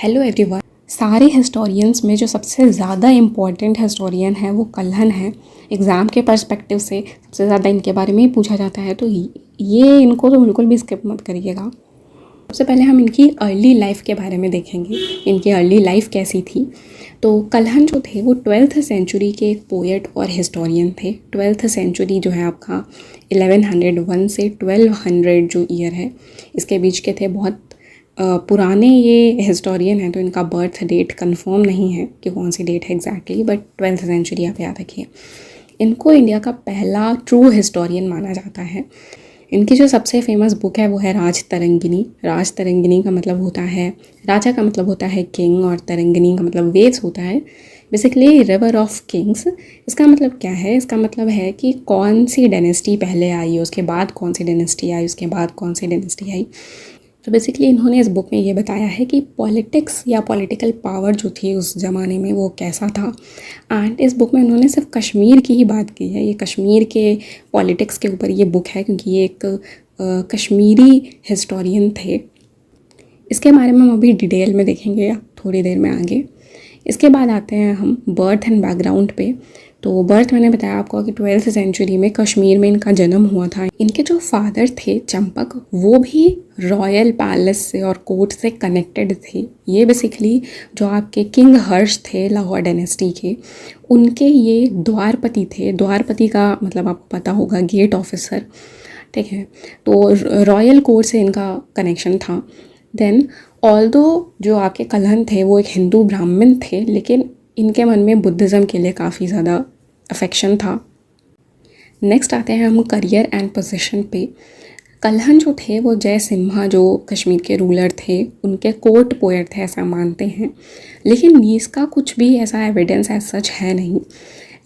Hello everyone. सारे historians में जो सबसे ज़्यादा इम्पॉर्टेंट हिस्टोरियन है वो कल्हन है। एग्ज़ाम के पर्सपेक्टिव से सबसे ज़्यादा इनके बारे में ही पूछा जाता है, तो ये इनको तो बिल्कुल भी स्किप मत करिएगा। सबसे पहले हम इनकी अर्ली लाइफ के बारे में देखेंगे, इनकी अर्ली लाइफ कैसी थी। तो कल्हन जो थे वो 12th सेंचुरी के एक पोएट और हिस्टोरियन थे। 12th सेंचुरी जो है आपका 1101 से 1200 जो ईयर है इसके बीच के थे। बहुत पुराने ये हिस्टोरियन हैं, तो इनका बर्थ डेट कंफर्म नहीं है कि कौन सी डेट है एग्जैक्टली, बट 12th सेंचुरी आप याद रखिए। इनको इंडिया का पहला ट्रू हिस्टोरियन माना जाता है। इनकी जो सबसे फेमस बुक है वो है राज तरंगिनी। राज तरंगिनी का मतलब होता है, राजा का मतलब होता है किंग, और तरंगिनी का मतलब वेव्स होता है, बेसिकली रिवर ऑफ किंग्स। इसका मतलब क्या है? इसका मतलब है कि कौन सी डायनेस्टी पहले आई, उसके बाद कौन सी डायनेस्टी आई, उसके बाद कौन सी डायनेस्टी आई। तो बेसिकली इन्होंने इस बुक में ये बताया है कि पॉलिटिक्स या पॉलिटिकल पावर जो थी उस ज़माने में वो कैसा था। एंड इस बुक में उन्होंने सिर्फ कश्मीर की ही बात की है। ये कश्मीर के पॉलिटिक्स के ऊपर ये बुक है, क्योंकि ये एक कश्मीरी हिस्टोरियन थे। इसके बारे में हम अभी डिटेल में देखेंगे थोड़ी देर में आगे। इसके बाद आते हैं हम बर्थ एंड बैकग्राउंड पे। तो बर्थ मैंने बताया आपको कि 12th सेंचुरी में कश्मीर में इनका जन्म हुआ था। इनके जो फादर थे चंपक, वो भी रॉयल पैलेस से और कोर्ट से कनेक्टेड थे। ये बेसिकली जो आपके किंग हर्ष थे लाहौर डायनेस्टी के, उनके ये द्वारपति थे। द्वारपति का मतलब आपको पता होगा गेट ऑफिसर, ठीक है। तो रॉयल कोर्ट से इनका कनेक्शन था। देन ऑल्दो जो आपके कल्हन थे वो एक हिंदू ब्राह्मण थे, लेकिन इनके मन में बुद्धिज़्म के लिए काफ़ी ज़्यादा अफेक्शन था। नेक्स्ट आते हैं हम करियर एंड पोजीशन पे। कल्हन जो थे वो जय सिम्हा जो कश्मीर के रूलर थे उनके कोर्ट पोएट थे, ऐसा मानते हैं, लेकिन इसका कुछ भी ऐसा एविडेंस एज सच है नहीं।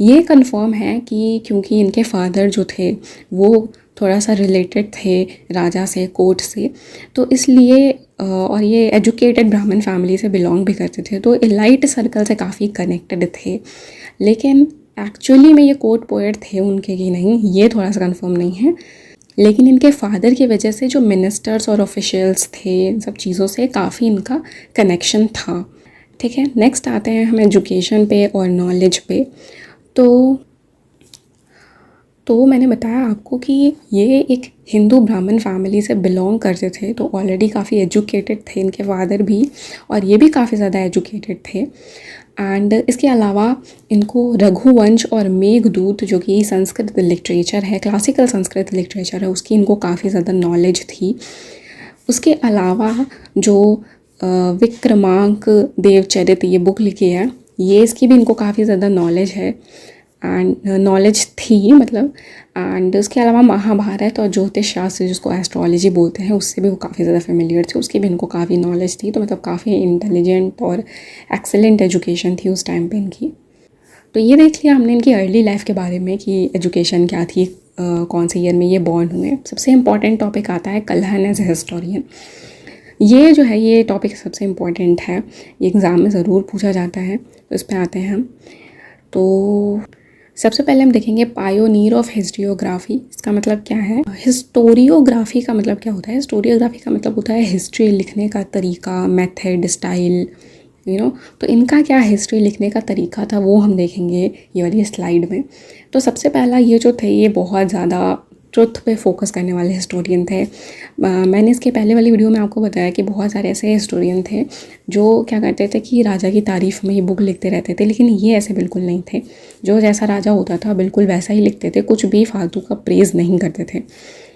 ये कंफर्म है कि क्योंकि इनके फादर जो थे वो थोड़ा सा रिलेटेड थे राजा से, कोर्ट से, तो इसलिए और ये एजुकेटेड ब्राह्मण फैमिली से बिलोंग भी करते थे, तो एलाइट सर्कल से काफ़ी कनेक्टेड थे। लेकिन एक्चुअली में ये कोर्ट पोएट थे उनके कि नहीं, ये थोड़ा सा कंफर्म नहीं है। लेकिन इनके फादर की वजह से जो मिनिस्टर्स और ऑफिशियल्स थे, इन सब चीज़ों से काफ़ी इनका कनेक्शन था, ठीक है। नेक्स्ट आते हैं हम एजुकेशन पे और नॉलेज पे। तो मैंने बताया आपको कि ये एक हिंदू ब्राह्मण फैमिली से बिलोंग करते थे, तो ऑलरेडी काफ़ी एजुकेटेड थे इनके फादर भी, और ये भी काफ़ी ज़्यादा एजुकेटेड थे। एंड इसके अलावा इनको रघुवंश और मेघदूत जो कि संस्कृत लिटरेचर है, क्लासिकल संस्कृत लिटरेचर है, उसकी इनको काफ़ी ज़्यादा नॉलेज थी। उसके अलावा जो विक्रमांक देवचरित ये बुक लिखी है, ये इसकी भी इनको काफ़ी ज़्यादा नॉलेज है एंड नॉलेज थी मतलब। एंड उसके अलावा महाभारत और ज्योतिष शास्त्र जिसको एस्ट्रोलॉजी बोलते हैं, उससे भी वो काफ़ी ज़्यादा फेमिलियर थे, उसकी भी इनको काफ़ी नॉलेज थी। तो मतलब काफ़ी इंटेलिजेंट और एक्सेलेंट एजुकेशन थी उस टाइम पे इनकी। तो ये देख लिया हमने इनकी अर्ली लाइफ के बारे में कि एजुकेशन क्या थी, कौन से ईयर में ये बॉर्न हुए। सबसे इम्पॉर्टेंट टॉपिक आता है कल्हन एज ए हिस्टोरियन। ये जो है ये टॉपिक सबसे इम्पॉर्टेंट है, ये एग्ज़ाम में ज़रूर पूछा जाता है, तो इस पर आते हैं हम। तो सबसे पहले हम देखेंगे पायोनियर ऑफ हिस्टोरियोग्राफी। इसका मतलब क्या है? हिस्टोरियोग्राफी का मतलब क्या होता है? हिस्टोरियोग्राफी का मतलब होता है हिस्ट्री लिखने का तरीका, मेथड, स्टाइल, तो इनका क्या हिस्ट्री लिखने का तरीका था वो हम देखेंगे ये वाली स्लाइड में। तो सबसे पहला ये जो थे ये बहुत ज़्यादा ट्रुथ पे फोकस करने वाले हिस्टोरियन थे। मैंने इसके पहले वाली वीडियो में आपको बताया कि बहुत सारे ऐसे हिस्टोरियन थे जो क्या करते थे कि राजा की तारीफ़ में ये बुक लिखते रहते थे, लेकिन ये ऐसे बिल्कुल नहीं थे। जो जैसा राजा होता था बिल्कुल वैसा ही लिखते थे, कुछ भी फालतू का प्रेज़ नहीं करते थे।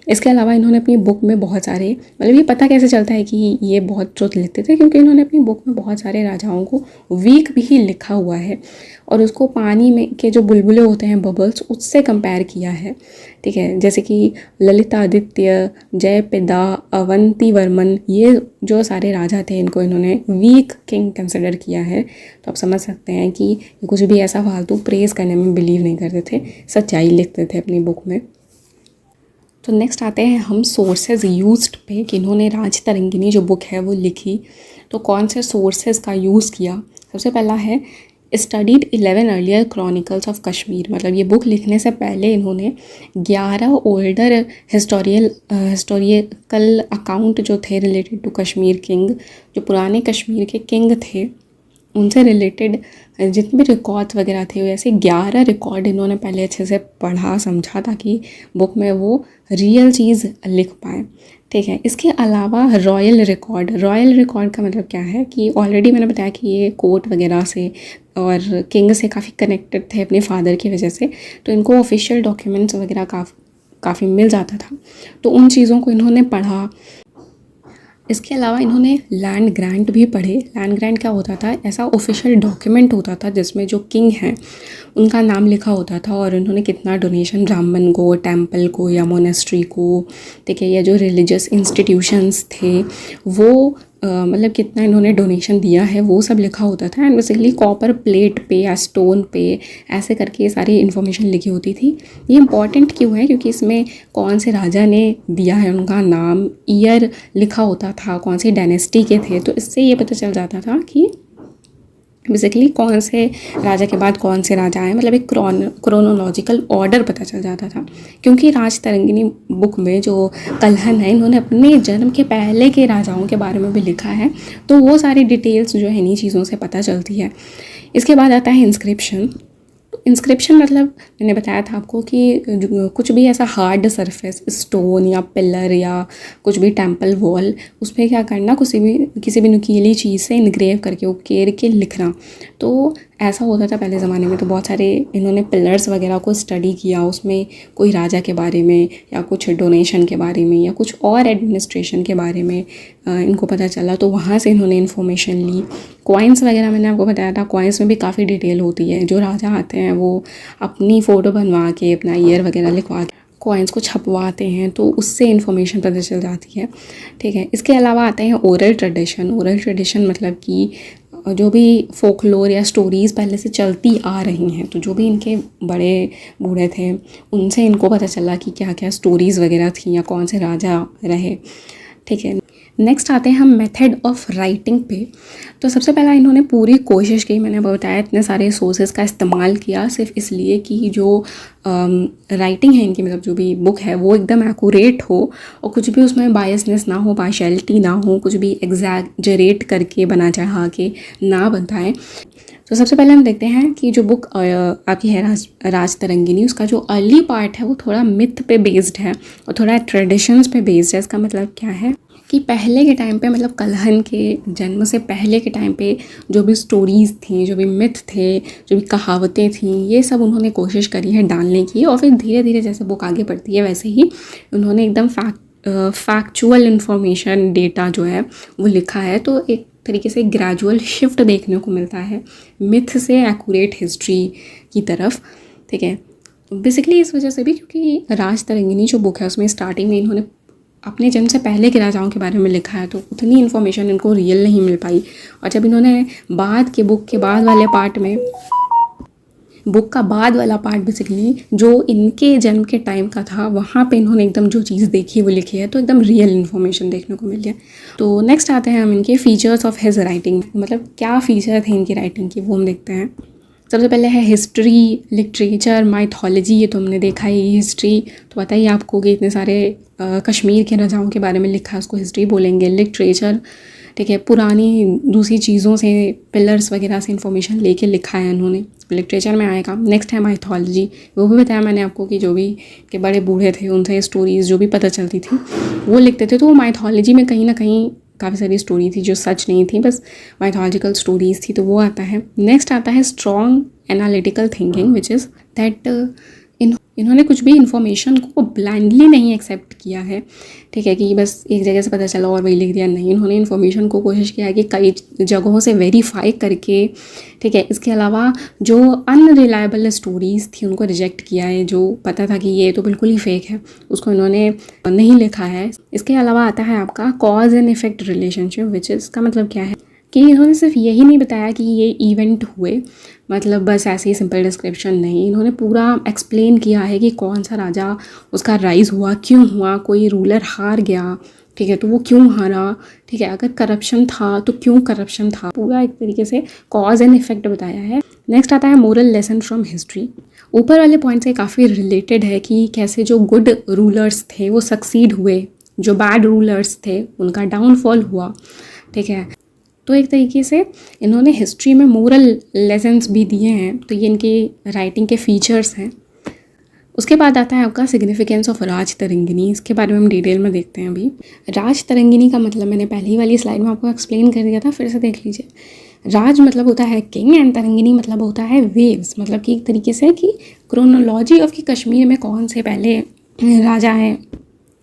इसके अलावा इन्होंने अपनी बुक में बहुत सारे, मतलब ये पता कैसे चलता है कि ये बहुत ट्रुथ लिखते थे, क्योंकि इन्होंने अपनी बुक में बहुत सारे राजाओं को वीक भी लिखा हुआ है और उसको पानी में के जो बुलबुले होते हैं, बबल्स, उससे कंपेयर किया है, ठीक है। जैसे कि ललितादित्य, जयप्रदा, अवंती वर्मन, ये जो सारे राजा थे इनको इन्होंने वीक किंग कंसिडर किया है। तो आप समझ सकते हैं कि कुछ भी ऐसा फालतू प्रेज़ करने में बिलीव नहीं करते थे, सच्चाई लिखते थे अपनी बुक में। तो नेक्स्ट आते हैं हम सोर्सेज यूज्ड पे कि इन्होंने राज तरंगिनी जो बुक है वो लिखी, तो कौन से सोर्सेज का यूज़ किया। सबसे पहला है studied 11 earlier chronicles of Kashmir, मतलब ये बुक लिखने से पहले इन्होंने 11 ओल्डर हिस्टोरिकल अकाउंट जो थे रिलेटेड टू कश्मीर किंग, जो पुराने कश्मीर के किंग थे उनसे रिलेटेड जितने भी रिकॉर्ड्स वगैरह थे, वैसे 11 रिकॉर्ड इन्होंने पहले अच्छे से पढ़ा समझा ताकि बुक में वो रियल चीज़ लिख पाएँ। ठीक है, इसके अलावा रॉयल रिकॉर्ड का मतलब क्या है कि ऑलरेडी मैंने बताया कि ये कोर्ट वगैरह से और किंग से काफ़ी कनेक्टेड थे अपने फादर की वजह से, तो इनको ऑफिशियल डॉक्यूमेंट्स वगैरह काफ़ी मिल जाता था, तो उन चीज़ों को इन्होंने पढ़ा। इसके अलावा इन्होंने लैंड ग्रांट भी पढ़े। लैंड ग्रांट क्या होता था, ऐसा ऑफिशियल डॉक्यूमेंट होता था जिसमें जो किंग हैं उनका नाम लिखा होता था और उन्होंने कितना डोनेशन ब्राह्मण को, टेम्पल को या मोनेस्ट्री को, ठीक है, या जो रिलीजियस इंस्टीट्यूशंस थे वो मतलब कितना इन्होंने डोनेशन दिया है वो सब लिखा होता था। एंड बेसिकली कॉपर प्लेट पे या स्टोन पे ऐसे करके सारी इन्फॉर्मेशन लिखी होती थी। ये इंपॉर्टेंट क्यों है, क्योंकि इसमें कौन से राजा ने दिया है उनका नाम, ईयर लिखा होता था, कौन सी डायनेस्टी के थे, तो इससे ये पता चल जाता था कि बेसिकली कौन से राजा के बाद कौन से राजा आए, मतलब एक क्रोनोलॉजिकल ऑर्डर पता चल जाता था। क्योंकि राज तरंगिनी बुक में जो कल्हन है इन्होंने अपने जन्म के पहले के राजाओं के बारे में भी लिखा है, तो वो सारी डिटेल्स जो है इन्हीं चीज़ों से पता चलती है। इसके बाद आता है इंस्क्रिप्शन मतलब मैंने बताया था आपको कि कुछ भी ऐसा हार्ड सरफेस, स्टोन या पिलर या कुछ भी टेम्पल वॉल, उस पर क्या करना, किसी भी नुकीली चीज़ से इनग्रेव करके उकेर के लिखना। तो ऐसा होता था पहले ज़माने में, तो बहुत सारे इन्होंने पिलर्स वगैरह को स्टडी किया, उसमें कोई राजा के बारे में या कुछ डोनेशन के बारे में या कुछ और एडमिनिस्ट्रेशन के बारे में इनको पता चला, तो वहाँ से इन्होंने इन्फॉर्मेशन ली। कॉइन्स वगैरह मैंने आपको बताया था, कॉइन्स में भी काफ़ी डिटेल होती है। जो राजा आते हैं वो अपनी फ़ोटो बनवा के, अपना ईयर वगैरह लिखवा के कॉइन्स को छपवाते हैं, तो उससे इन्फॉर्मेशन पता चल जाती है। ठीक है, इसके अलावा आते हैं ओरल ट्रेडिशन मतलब कि जो भी फोकलोर या स्टोरीज़ पहले से चलती आ रही हैं, तो जो भी इनके बड़े बूढ़े थे उनसे इनको पता चला कि क्या क्या स्टोरीज़ वगैरह थी या कौन से राजा रहे। ठीक है, नेक्स्ट आते हैं हम मेथड ऑफ राइटिंग पे। तो सबसे पहला इन्होंने पूरी कोशिश की, मैंने बताया इतने सारे सोर्सेज का इस्तेमाल किया सिर्फ इसलिए कि जो राइटिंग है इनकी, मतलब जो भी बुक है वो एकदम एक्यूरेट हो और कुछ भी उसमें बायसनेस ना हो, पार्शियलिटी ना हो, कुछ भी एग्जैजरेट करके बना चढ़ा के ना बताएं। तो सबसे पहले हम देखते हैं कि जो बुक आपकी है राज तरंगिनी, उसका जो अर्ली पार्ट है वो थोड़ा मिथ पे बेस्ड है और थोड़ा ट्रेडिशंस पे बेस्ड है। इसका मतलब क्या है कि पहले के टाइम पे, मतलब कल्हन के जन्म से पहले के टाइम पे जो भी स्टोरीज़ थी, जो भी मिथ थे, जो भी कहावतें थीं, ये सब उन्होंने कोशिश करी है डालने की। और फिर धीरे धीरे जैसे बुक आगे बढ़ती है वैसे ही उन्होंने एकदम फैक्चुअल इन्फॉर्मेशन, डेटा जो है वो लिखा है। तो एक तरीके से ग्रेजुअल शिफ्ट देखने को मिलता है मिथ से एक्यूरेट हिस्ट्री की तरफ। ठीक है, बेसिकली इस वजह से भी क्योंकि राज तरंगिनी जो बुक है उसमें स्टार्टिंग में इन्होंने अपने जन्म से पहले के राजाओं के बारे में लिखा है, तो उतनी इन्फॉर्मेशन इनको रियल नहीं मिल पाई। और जब इन्होंने बुक के बाद वाले पार्ट में, बुक का बाद वाला पार्ट बेसिकली जो इनके जन्म के टाइम का था, वहाँ पे इन्होंने एकदम जो चीज़ देखी वो लिखी है, तो एकदम रियल इन्फॉर्मेशन देखने को मिली है। तो नेक्स्ट आते हैं हम इनके फीचर्स ऑफ हिज राइटिंग, मतलब क्या फ़ीचर थे इनकी राइटिंग की वो हम देखते हैं। सबसे पहले है हिस्ट्री, लिटरेचर, माइथोलॉजी। ये तो हमने देखा ही, हिस्ट्री तो पता ही आपको कि इतने सारे कश्मीर के राजाओं के बारे में लिखा है, उसको हिस्ट्री बोलेंगे। लिटरेचर, ठीक है, पुरानी दूसरी चीज़ों से, पिलर्स वगैरह से इन्फॉर्मेशन लेके लिखा है उन्होंने, लिटरेचर में आएगा। नेक्स्ट है माइथोलॉजी, वो भी बताया मैंने आपको कि जो भी के बड़े बूढ़े थे उनसे स्टोरीज़ जो भी पता चलती थी वो लिखते थे, तो वो माइथोलॉजी में कहीं ना कहीं काफ़ी सारी स्टोरी थी जो सच नहीं थी, बस माइथोलॉजिकल स्टोरीज़ थी, तो वो आता है। नेक्स्ट आता है strong analytical thinking, which is that इन्होंने कुछ भी इन्फॉर्मेशन को ब्लाइंडली नहीं एक्सेप्ट किया है। ठीक है, कि बस एक जगह से पता चला और वही लिख दिया, नहीं, इन्होंने इन्फॉर्मेशन को कोशिश किया है कि कई जगहों से वेरीफाई करके, ठीक है, इसके अलावा जो अनरिलायबल स्टोरीज़ थी उनको रिजेक्ट किया है, जो पता था कि ये तो बिल्कुल ही फेक है, उसको इन्होंने नहीं लिखा है। इसके अलावा आता है आपका cause and effect relationship, which is का मतलब क्या है कि इन्होंने सिर्फ यही नहीं बताया कि ये इवेंट हुए, मतलब बस ऐसे ही सिंपल डिस्क्रिप्शन नहीं, इन्होंने पूरा एक्सप्लेन किया है कि कौन सा राजा उसका राइज़ हुआ, क्यों हुआ, कोई रूलर हार गया, ठीक है, तो वो क्यों हारा, ठीक है, अगर करप्शन था तो क्यों करप्शन था, पूरा एक तरीके से कॉज एंड इफेक्ट बताया है। नेक्स्ट आता है मोरल लेसन फ्रॉम हिस्ट्री। ऊपर वाले पॉइंट से काफ़ी रिलेटेड है कि कैसे जो गुड रूलर्स थे वो सक्सीड हुए, जो बैड रूलर्स थे उनका डाउनफॉल हुआ, ठीक है। तो एक तरीके से इन्होंने हिस्ट्री में मोरल लेसन्स भी दिए हैं, तो ये इनकी राइटिंग के फीचर्स हैं। उसके बाद आता है आपका सिग्निफिकेंस ऑफ राज तरंगिनी। इसके बारे में हम डिटेल में देखते हैं अभी। राज तरंगिनी का मतलब मैंने पहली वाली स्लाइड में आपको एक्सप्लेन कर दिया था, फिर से देख लीजिए। राज मतलब होता है किंग एंड तरंगिनी मतलब होता है वेव्स, मतलब कि एक तरीके से कि क्रोनोलॉजी ऑफ कि कश्मीर में कौन से पहले राजा हैं,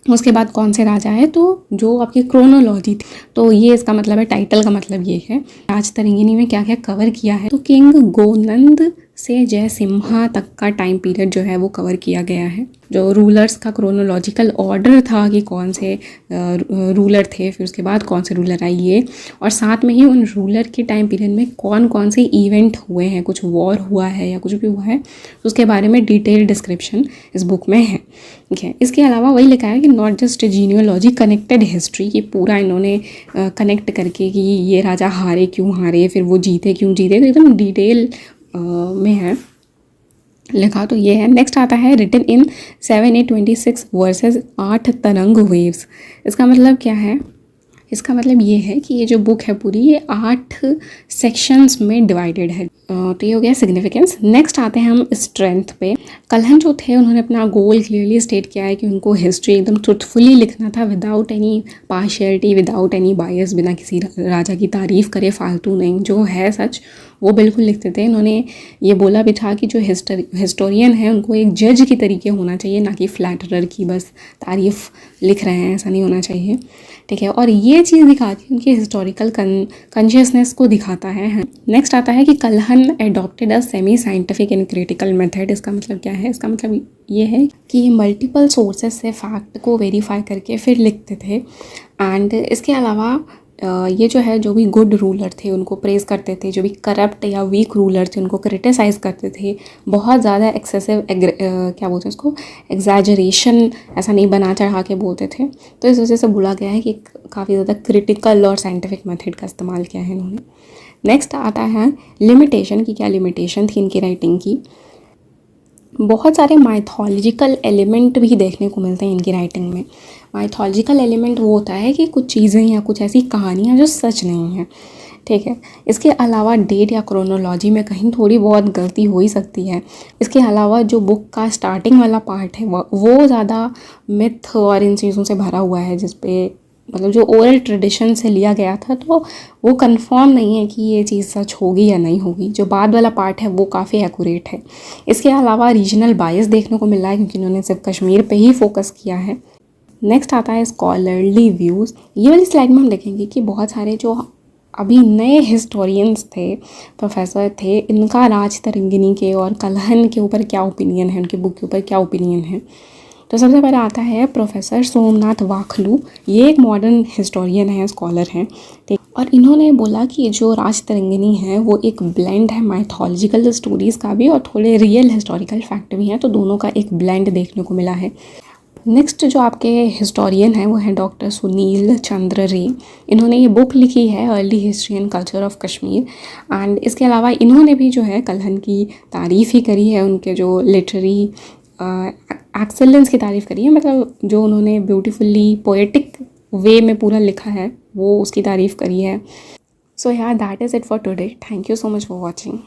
उसके बाद कौन से राजा है, तो जो आपकी क्रोनोलॉजी थी, तो ये इसका मतलब है, टाइटल का मतलब ये है। राज तरंगिनी में क्या क्या कवर किया है, तो किंग गोनंद से जय सिम्हा तक का टाइम पीरियड जो है वो कवर किया गया है। जो रूलर्स का क्रोनोलॉजिकल ऑर्डर था कि कौन से रूलर थे, फिर उसके बाद कौन से रूलर आए ये, और साथ में ही उन रूलर के टाइम पीरियड में कौन कौन से इवेंट हुए हैं, कुछ वॉर हुआ है या कुछ भी हुआ है, तो उसके बारे में डिटेल डिस्क्रिप्शन इस बुक में है, ठीक है। इसके अलावा वही लिखा है कि not just genealogy, connected history, ये पूरा इन्होंने कनेक्ट करके कि ये राजा हारे क्यों हारे, फिर वो जीते क्यों जीते, तो एकदम डिटेल में है लिखा, तो ये है। नेक्स्ट आता है रिटन इन 7/8/26 वर्सेस 8 तरंग वेव्स। इसका मतलब क्या है, इसका मतलब ये है कि ये जो बुक है पूरी ये 8 सेक्शंस में डिवाइडेड है। तो ये हो गया सिग्निफिकेंस। नेक्स्ट आते हैं हम स्ट्रेंथ पे। कल्हन जो थे उन्होंने अपना गोल क्लियरली स्टेट किया है कि उनको हिस्ट्री एकदम ट्रुथफुली लिखना था, without any partiality, without any बायस, बिना किसी राजा की तारीफ़ करे, फालतू नहीं, जो है सच वो बिल्कुल लिखते थे। इन्होंने ये बोला भी था कि जो हिस्टोरियन है उनको एक जज की तरीके होना चाहिए, ना कि फ्लैटरर की बस तारीफ़ लिख रहे हैं, ऐसा नहीं होना चाहिए, ठीक है। और ये चीज़ दिखाती है उनकी हिस्टोरिकल कॉन्शियसनेस को दिखाता है। नेक्स्ट आता है कि Kalhana adopted a semi scientific and critical method. इसका मतलब क्या है, इसका मतलब ये है कि ये मल्टीपल सोर्सेज से फैक्ट को वेरीफाई करके फिर लिखते थे। एंड इसके अलावा ये जो है, जो भी गुड रूलर थे उनको प्रेज़ करते थे, जो भी करप्ट या वीक रूलर थे उनको क्रिटिसाइज़ करते थे। बहुत ज़्यादा एक्सेसिव क्या बोलते हैं उसको, एग्जैजरेशन, ऐसा नहीं बना चढ़ा के बोलते थे। तो इस वजह से बोला गया है कि काफ़ी ज़्यादा क्रिटिकल और साइंटिफिक मेथड का इस्तेमाल किया है इन्होंने। नेक्स्ट आता है लिमिटेशन की। क्या लिमिटेशन थी इनकी राइटिंग की, बहुत सारे माइथोलॉजिकल एलिमेंट भी देखने को मिलते हैं इनकी राइटिंग में। माइथोलॉजिकल एलिमेंट वो होता है कि कुछ चीज़ें या कुछ ऐसी कहानियाँ जो सच नहीं हैं, ठीक है। इसके अलावा डेट या क्रोनोलॉजी में कहीं थोड़ी बहुत गलती हो ही सकती है। इसके अलावा जो बुक का स्टार्टिंग वाला पार्ट है वो ज़्यादा मिथ और इन चीज़ों से भरा हुआ है, जिस पे मतलब जो ओरल ट्रेडिशन से लिया गया था, तो वो कंफर्म नहीं है कि ये चीज़ सच होगी या नहीं होगी। जो बाद वाला पार्ट है वो काफ़ी एक्यूरेट है। इसके अलावा रीजनल बायस देखने को मिल रहा है, क्योंकि उन्होंने सिर्फ कश्मीर पे ही फोकस किया है। नेक्स्ट आता है स्कॉलरली व्यूज़। ये वाली स्लाइड में हम देखेंगे कि बहुत सारे जो अभी नए हिस्टोरियंस थे, प्रोफेसर थे, इनका राज तरंगिनी के और कल्हन के ऊपर क्या ओपिनियन है, उनकी बुक के ऊपर क्या ओपिनियन है। तो सबसे पहले आता है प्रोफेसर सोमनाथ वाखलू। ये एक मॉडर्न हिस्टोरियन है, स्कॉलर हैं, ठीक। और इन्होंने बोला कि जो राज तरंगिनी है वो एक ब्लेंड है माइथोलॉजिकल स्टोरीज़ का भी और थोड़े रियल हिस्टोरिकल फैक्ट भी हैं, तो दोनों का एक ब्लेंड देखने को मिला है। नेक्स्ट जो आपके हिस्टोरियन हैं वो हैं डॉक्टर सुनील चंद्र रे। इन्होंने ये बुक लिखी है early history and culture of Kashmir. And इसके अलावा इन्होंने भी जो है कल्हन की तारीफ़ ही करी है, उनके जो लिटरेरी एक्सेलेंस की तारीफ़ करी है, मतलब जो उन्होंने ब्यूटीफुली पोएटिक वे में पूरा लिखा है वो उसकी तारीफ़ करी है। सो यार that is it for today. Thank you so much for watching.